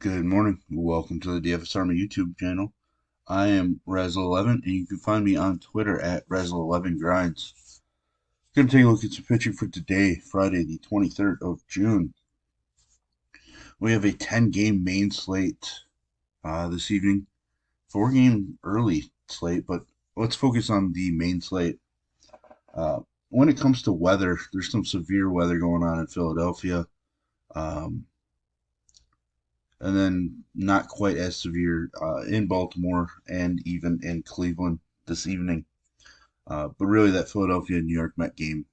Good morning. Welcome to the DFS Army YouTube channel. I am Razzle11, and you can find me on Twitter at Razzle11Grinds. Going to take a look at some pitching for today, Friday, the 23rd of June. We have a 10-game main slate this evening. 4-game early slate, but let's focus on the main slate. When it comes to weather, there's some severe weather going on in Philadelphia. Um, and then not quite as severe in Baltimore and even in Cleveland this evening. But really, that Philadelphia New York Met game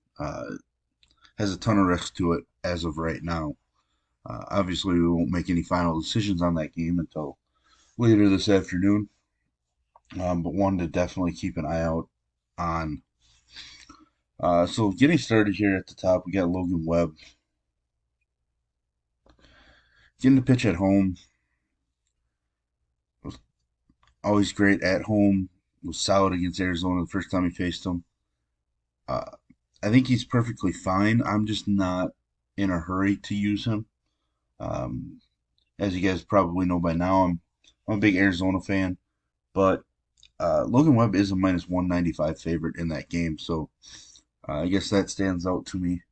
has a ton of risk to it as of right now. Obviously, we won't make any final decisions on that game until later this afternoon, but one to definitely keep an eye out on. So, getting started here at the top, we got Logan Webb getting the pitch at home. Always great at home. Was solid against Arizona the first time he faced them. Uh, I think he's perfectly fine. I'm just not in a hurry to use him. Um, as you guys probably know by now, I'm a big Arizona fan, but Logan Webb is a minus 195 favorite in that game, so I guess that stands out to me.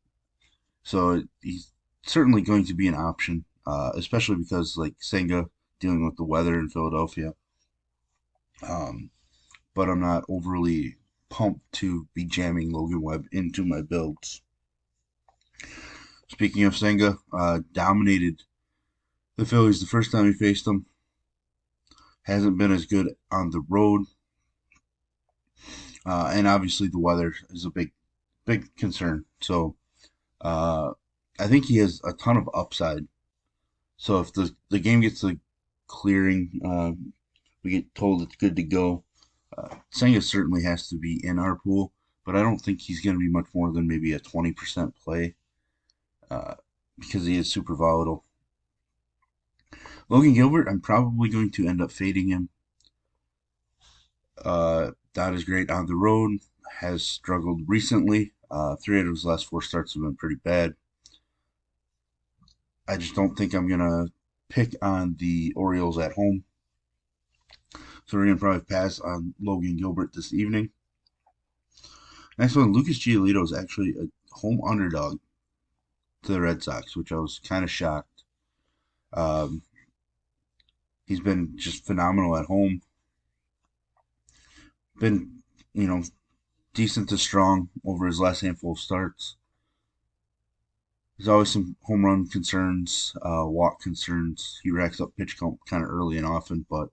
So he's certainly going to be an option, especially because like Senga dealing with the weather in Philadelphia. Um, but I'm not overly pumped to be jamming Logan Webb into my builds. Speaking of Senga, dominated the Phillies the first time he faced them. Hasn't been as good on the road, and obviously the weather is a big concern. So uh, I think he has a ton of upside. So if the game gets a clearing, we get told it's good to go. Senga certainly has to be in our pool, but I don't think he's going to be much more than maybe a 20% play uh, because he is super volatile. Logan Gilbert, I'm probably going to end up fading him. Not as great on the road, has struggled recently. Three out of his last four starts have been pretty bad. I just don't think I'm going to pick on the Orioles at home. So we're going to probably pass on Logan Gilbert this evening. Next one, Lucas Giolito is actually a home underdog to the Red Sox, which I was kind of shocked. Um, he's been just phenomenal at home. Been, you know, decent to strong over his last handful of starts. There's always some home run concerns, walk concerns. He racks up pitch count kind of early and often, but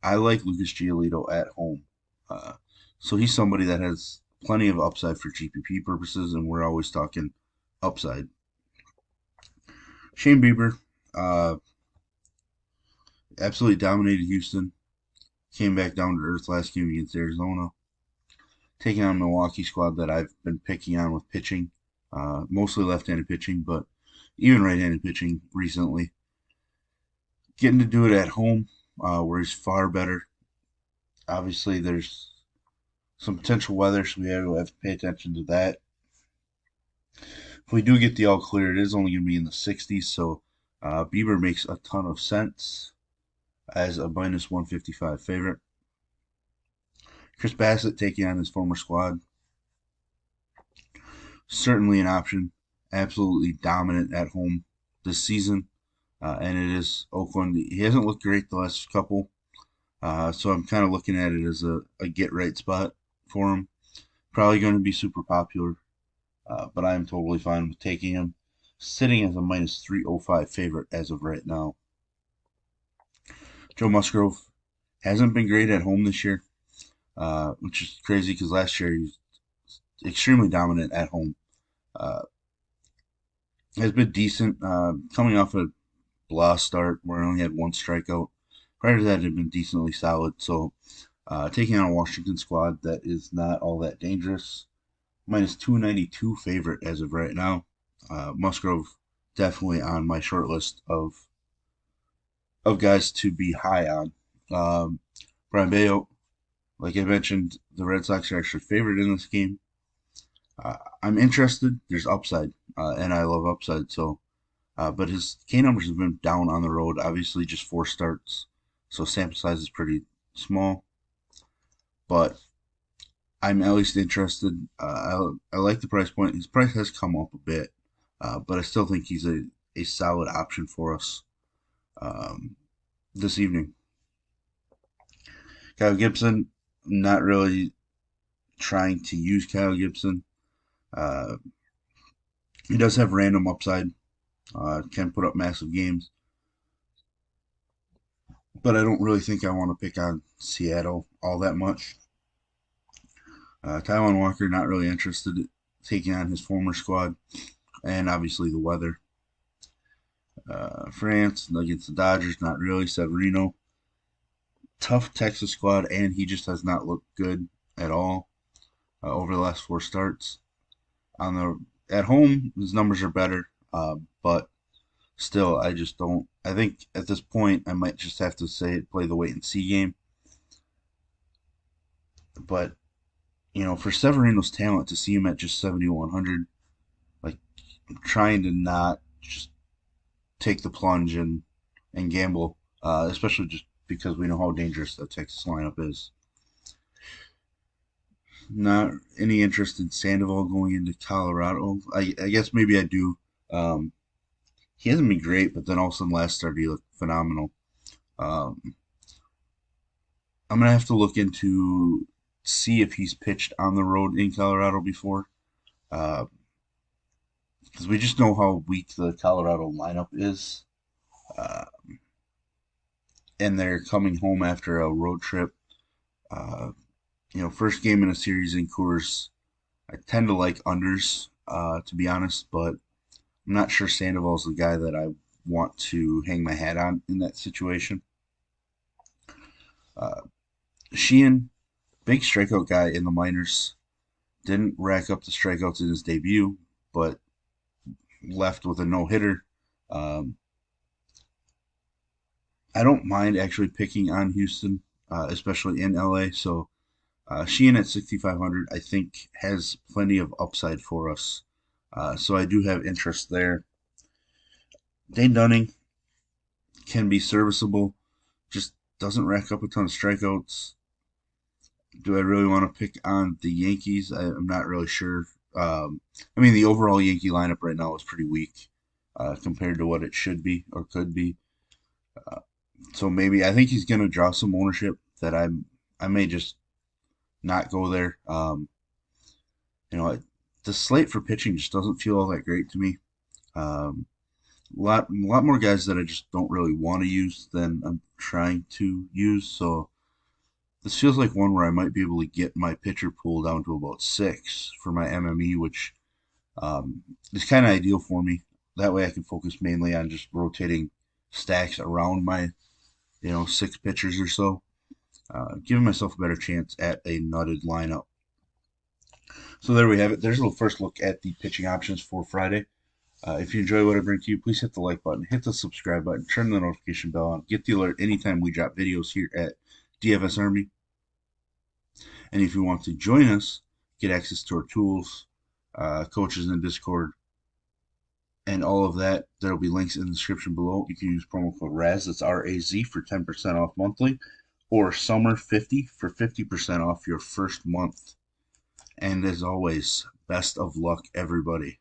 I like Lucas Giolito at home. Uh, so he's somebody that has plenty of upside for GPP purposes, and we're always talking upside. Shane Bieber absolutely dominated Houston. Came back down to earth last game against Arizona. Taking on Milwaukee squad that I've been picking on with pitching. Mostly left-handed pitching, but even right-handed pitching recently. Getting to do it at home, where he's far better. Obviously, there's some potential weather, so we have to pay attention to that. If we do get the all clear, it is only going to be in the 60s, so Bieber makes a ton of sense as a minus 155 favorite. Chris Bassett taking on his former squad. Certainly an option. Absolutely dominant at home this season. And it is Oakland. He hasn't looked great the last couple, so I'm kind of looking at it as a get right spot for him. Probably going to be super popular, but I'm totally fine with taking him. Sitting as a minus 305 favorite as of right now. Joe Musgrove hasn't been great at home this year, which is crazy because last year he was extremely dominant at home. Uh, has been decent, coming off a blah start where he only had one strikeout. Prior to that, it had been decently solid. So, taking on a Washington squad that is not all that dangerous. Minus 292 favorite as of right now. Musgrove definitely on my short list of guys to be high on. Brian Bayo, like I mentioned, the Red Sox are actually favored in this game. I'm interested. There's upside, and I love upside. So But his K numbers have been down on the road. Obviously, just 4 starts, so sample size is pretty small. But I'm at least interested. I like the price point. His price has come up a bit, but I still think he's a solid option for us um, this evening. Kyle Gibson, not really trying to use Kyle Gibson. Uh, he does have random upside, can put up massive games, but I don't really think I want to pick on Seattle all that much. Taiwan Walker, not really interested in taking on his former squad, and obviously the weather. France against the Dodgers, not really. Severino, tough Texas squad, and he just has not looked good at all over the last 4 starts. On the At home, his numbers are better, but still, I just don't. I think at this point, I might just have to say play the wait and see game. But for Severino's talent to see him at just 7,100, like I'm trying to not just take the plunge and gamble, especially just because we know how dangerous the Texas lineup is. Not any interest in Sandoval going into Colorado. I guess maybe I do. Um, he hasn't been great, but then all of a sudden last start he looked phenomenal. Um, I'm gonna have to look into see if he's pitched on the road in Colorado before, because we just know how weak the Colorado lineup is, uh, and they're coming home after a road trip. Uh, first game in a series in Coors. I tend to like unders, to be honest, but I'm not sure Sandoval's the guy that I want to hang my hat on in that situation. Uh, Sheehan, big strikeout guy in the minors, didn't rack up the strikeouts in his debut, but left with a no hitter. Um, I don't mind actually picking on Houston, especially in LA. So Sheehan at 6,500, I think, has plenty of upside for us. So I do have interest there. Dane Dunning can be serviceable, just doesn't rack up a ton of strikeouts. Do I really want to pick on the Yankees? I'm not really sure. I mean, the overall Yankee lineup right now is pretty weak compared to what it should be or could be. Uh, so maybe I think he's going to draw some ownership that I may just not go there. You know, the slate for pitching just doesn't feel all that great to me. Um, lot more guys that I just don't really want to use than I'm trying to use. So this feels like one where I might be able to get my pitcher pool down to about 6 for my MME, which is kind of ideal for me. That way I can focus mainly on just rotating stacks around my 6 pitchers or so, giving myself a better chance at a nutted lineup. So there we have it. There's a little first look at the pitching options for Friday. If you enjoy what I bring to you, please hit the like button, hit the subscribe button, turn the notification bell on, get the alert anytime we drop videos here at DFS Army. And if you want to join us, get access to our tools, coaches in Discord, and all of that, there will be links in the description below. You can use promo code RAZ, that's RAZ, for 10% off monthly, or SUMMER50 for 50% off your first month. And as always, best of luck, everybody.